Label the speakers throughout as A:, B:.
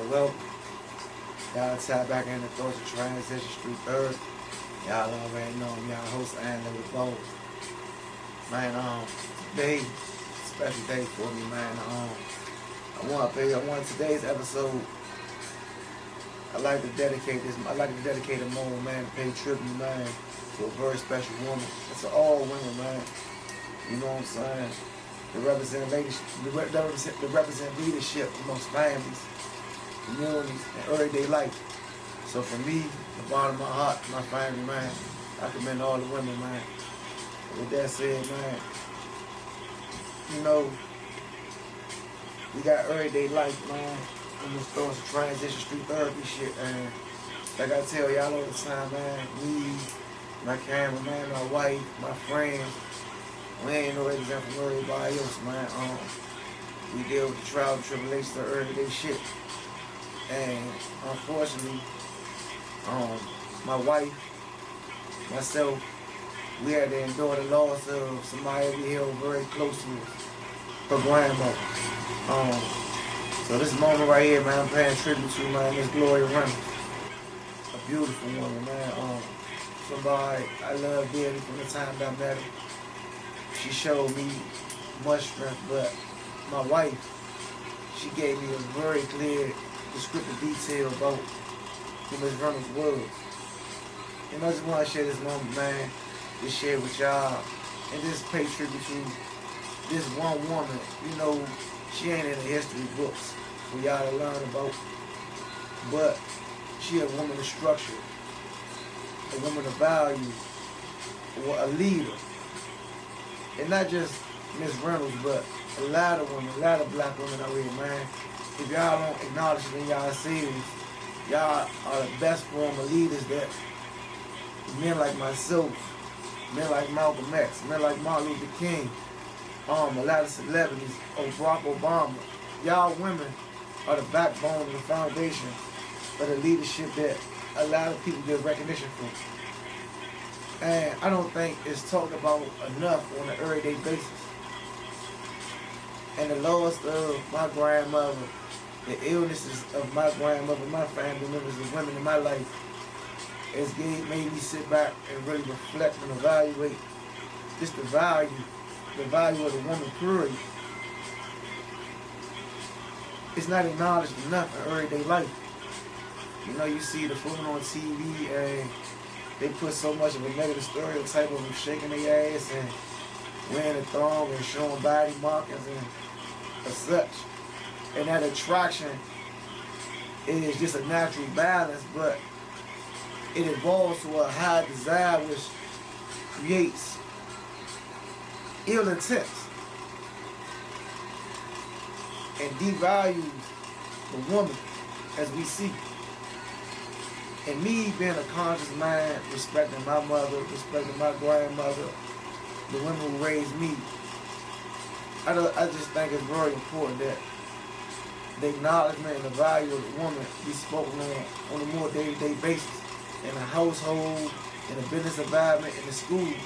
A: well, y'all tap back in the thoughts of transition street third. Y'all already know I'm y'all host and with both. Man, today, special day for me, man. I want today's episode. I like to dedicate a moment, man, to pay tribute, man, to a very special woman. It's all women, man. You know what I'm saying? They represent leadership amongst families, communities, and everyday life. So for me, the bottom of my heart, my family, man, I commend all the women, man. With that said, man, you know, we got everyday life, man. I'm just throwing some transition street therapy shit, man. Like I tell y'all all the time, man, me, my cameraman, my wife, my friends, we ain't no example from everybody else, man. We deal with the trials and tribulations of everyday shit. And unfortunately, my wife, myself, we had to endure the loss of somebody we held very close to us, her grandmother. So this moment right here, man, I'm paying tribute to, man, Miss Gloria Reynolds. A beautiful woman, man. Somebody I love dearly from the time that I met her. She showed me much strength, but my wife, she gave me a very clear, descriptive detail about who Miss Reynolds was. And I just want to share this moment, man, to share with y'all, and just pay tribute to this one woman. You know, she ain't in the history books for y'all to learn about, but she a woman of structure, a woman of value, a leader. And not just Miss Reynolds, but a lot of women, a lot of black women out here, man. If y'all don't acknowledge it in y'all series, y'all are the best form of leaders that men like myself, men like Malcolm X, men like Martin Luther King, a lot of celebrities, Barack Obama. Y'all women are the backbone and the foundation of the leadership that a lot of people get recognition for. And I don't think it's talked about enough on an everyday basis. And the loss of my grandmother, the illnesses of my grandmother, my family members, the women in my life, has made me sit back and really reflect and evaluate just the value of the woman, period. It's not acknowledged enough in everyday life. You know, you see the food on TV and they put so much of a negative stereotype of them shaking their ass and wearing a thong and showing body markings and such. And that attraction is just a natural balance, but it evolves to a high desire which creates ill intent and devalues the woman as we see. And me being a conscious mind, respecting my mother, respecting my grandmother, the women who raised me, I just think it's very important that the acknowledgement and the value of the woman be spoken on a more day-to-day basis in the household, in the business environment, in the schools.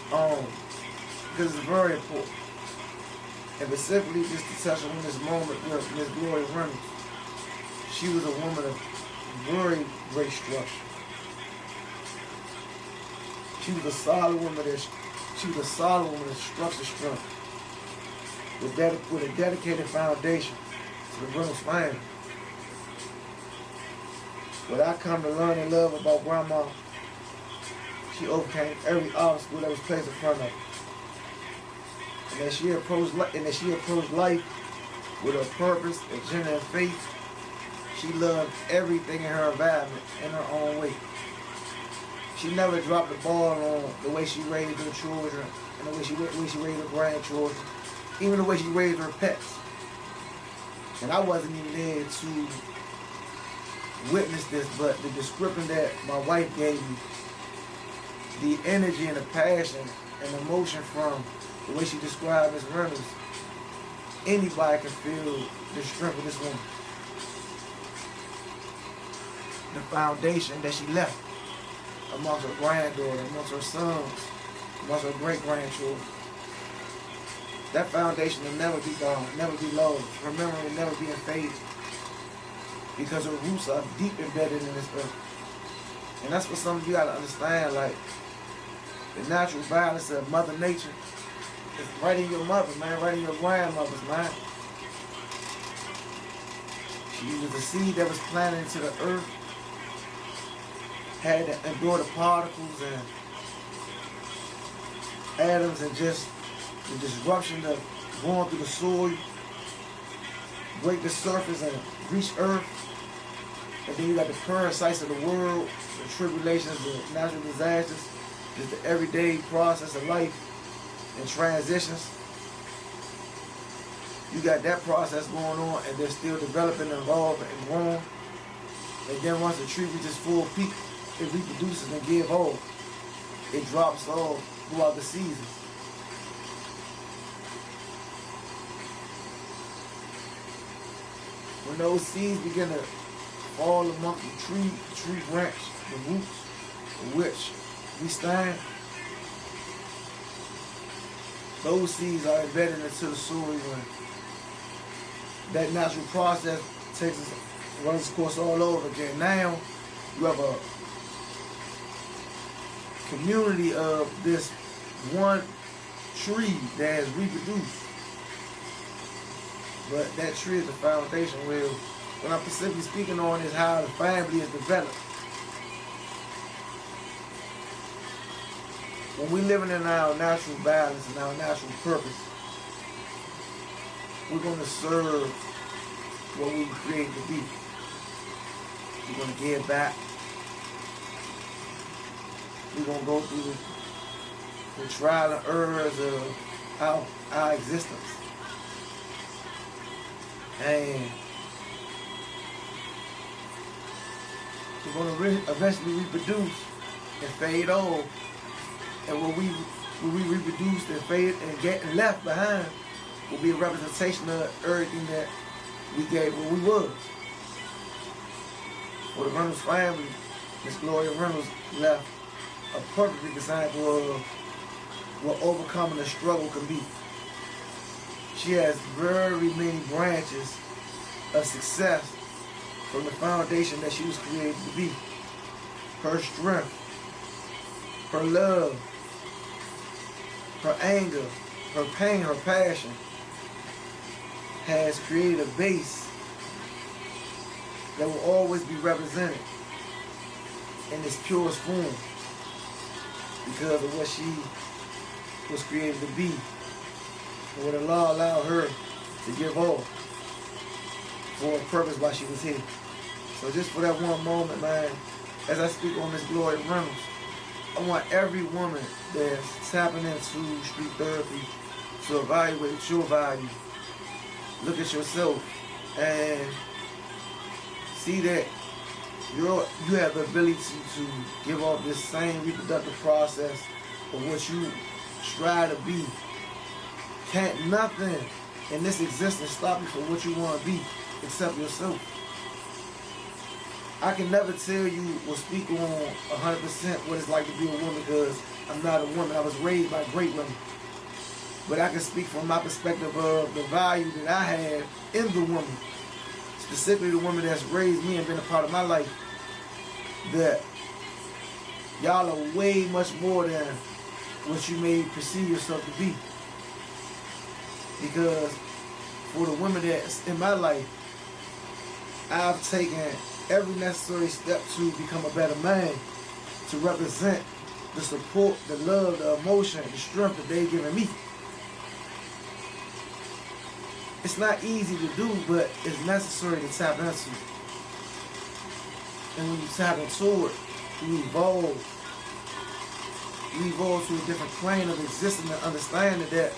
A: Because it's very important. And specifically just to touch on this moment with Miss Gloria Reynolds. She was a woman of very great structure. She was a solid woman of structured strength with a dedicated foundation to the Reynolds family. What I come to learn and love about Grandma, she overcame every obstacle that was placed in front of her. And that she approached life with a purpose, agenda, and faith. She loved everything in her environment in her own way. She never dropped the ball on the way she raised her children and the way she raised her grandchildren, even the way she raised her pets. And I wasn't even there to witness this, but the description that my wife gave me, the energy and the passion and emotion from the way she described Miss Reynolds, anybody can feel the strength of this woman. The foundation that she left amongst her granddaughter, amongst her sons, amongst her great-grandchildren. That foundation will never be gone, never be lost. Her memory will never be faded. because her roots are deep embedded in this earth. And that's what some of you gotta understand, like the natural balance of Mother Nature is right in your mother, man, right in your grandmother's, man. She was the seed that was planted into the earth, had to endure the particles and atoms and just the disruption of going through the soil, break the surface and reach earth. And then you got the parasites of the world, the tribulations, the natural disasters, just the everyday process of life and transitions. You got that process going on, and they're still developing, evolving, and growing. And then once the tree reaches full peak, it reproduces and gives off. It drops off throughout the seasons. When those seeds begin to fall amongst the tree branch, the roots, of which we stand, those seeds are embedded into the soil when that natural process runs its course all over again. Now you have a community of this one tree that has reproduced. But that tree is the foundation. Where what I'm specifically speaking on is how the family is developed. When we're living in our natural balance and our natural purpose, we're going to serve what we were created to be. We're going to give back. We're going to go through the trial and errors of our existence. And we're going to eventually reproduce and fade off. And when we reproduce and fade and get left behind, will be a representation of everything that we gave when we was. For the Reynolds family, Miss Gloria Reynolds left a perfect example of what overcoming a struggle can be. She has very many branches of success from the foundation that she was created to be. Her strength, her love, her anger, her pain, her passion has created a base that will always be represented in its purest form because of what she was created to be. And what Allah allowed her to give all for a purpose why she was here. So just for that one moment, man, as I speak on Miss Gloria Reynolds, I want every woman that's tapping into street therapy to evaluate your value. Look at yourself and see that you have the ability to give off this same reproductive process of what you strive to be. Can't nothing in this existence stop you from what you want to be except yourself. I can never tell you or speak on 100% what it's like to be a woman because I'm not a woman. I was raised by great women. But I can speak from my perspective of the value that I have in the woman. Specifically the woman that's raised me and been a part of my life. That y'all are way much more than what you may perceive yourself to be. Because for the women that's in my life, I've taken every necessary step to become a better man, to represent the support, the love, the emotion, the strength that they've given me. It's not easy to do, but it's necessary to tap into. And when you tap into it, you evolve. You evolve to a different plane of existence and understanding that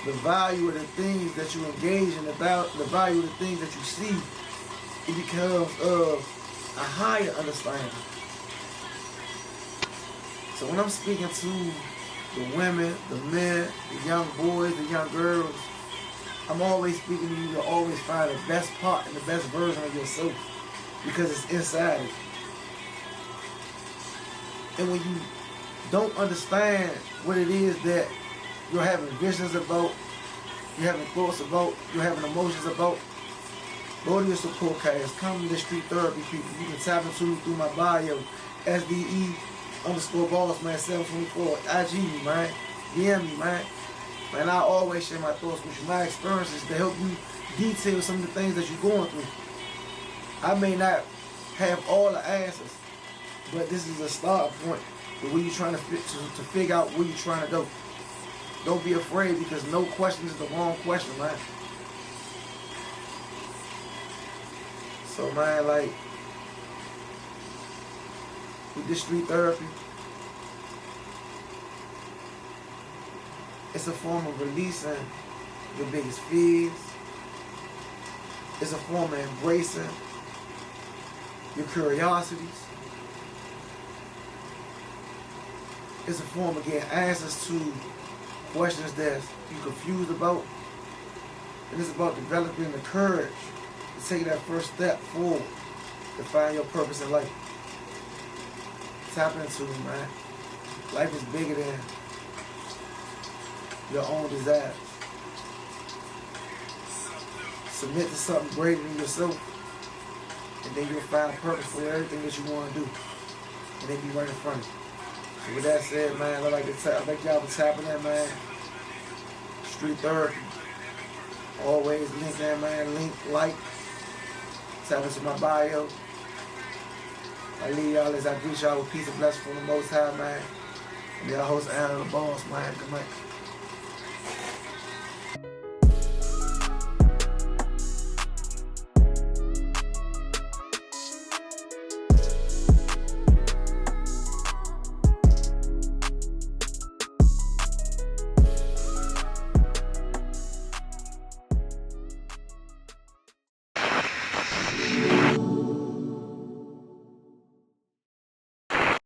A: the value of the things that you engage in, the value of the things that you see, it becomes of a higher understanding. So when I'm speaking to the women, the men, the young boys, the young girls, I'm always speaking to you to always find the best part and the best version of yourself because it's inside it. And when you don't understand what it is that you're having visions about, you're having thoughts about, you're having emotions about, Go to your support cast. Come to the street therapy people. You can tap into through my bio. SDE_boss, man, 724. IG me, man. DM me, man. Man, I always share my thoughts with you, my experiences to help you detail some of the things that you're going through. I may not have all the answers, but this is a start point to where you're trying to figure out where you're trying to go. Don't be afraid, because no question is the wrong question, man. So, man, like, with this street therapy, it's a form of releasing your biggest fears. It's a form of embracing your curiosities. It's a form of getting answers to questions that you're confused about. And it's about developing the courage to take that first step forward to find your purpose in life. Tap into it, man. Life is bigger than your own desires. Submit to something greater than yourself, and then you'll find purpose for everything that you want to do, and they be right in front of you. So with that said, man, I'd like to thank y'all for tapping in, man. Street therapy. Always link that, man. Link, like. Tap into my bio. I leave y'all as I greet y'all with peace and blessings from the Most High, man. And y'all host Anna the Boss, man. Good night.